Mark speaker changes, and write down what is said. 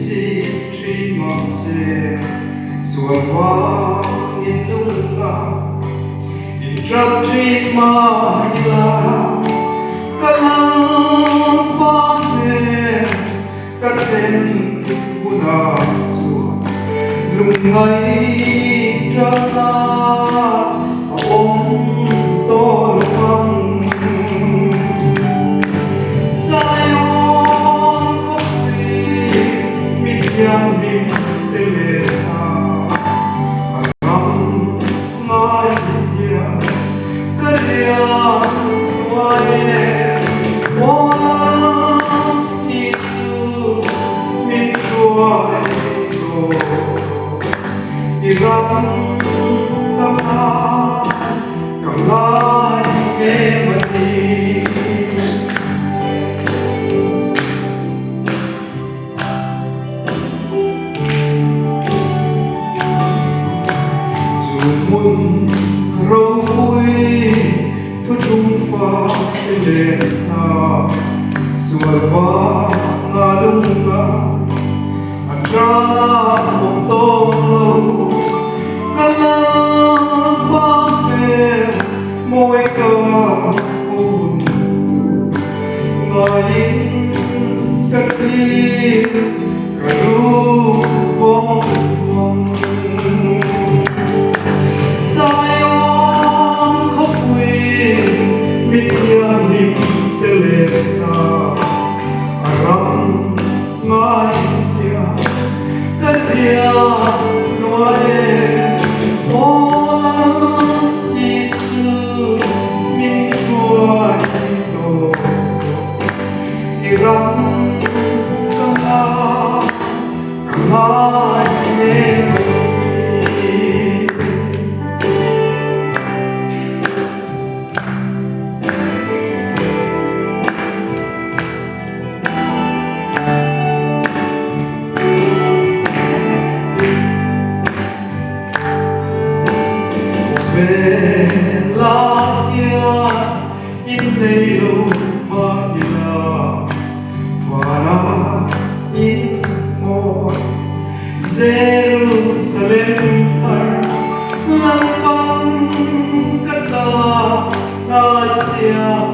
Speaker 1: si tri ma se suan wang in lung la in trap tri ma la kalang pa ne kat ten buna suan lung ngai tra na om to lung yang dim telena aram ngai ya karya wae mola isu mitruai to iram kamai emati muôn râu vui thu trung pha lên na sual va nga lung nga atrana mong tong lâu kala pa pe môi ka un ngayin kati karu vong vong yang dim telena aram ngai ya karya noe mola isu min tuai to iram kanga về la ya in đây lâu mà ila và na in mo Jerusalem har lang pang kata Asia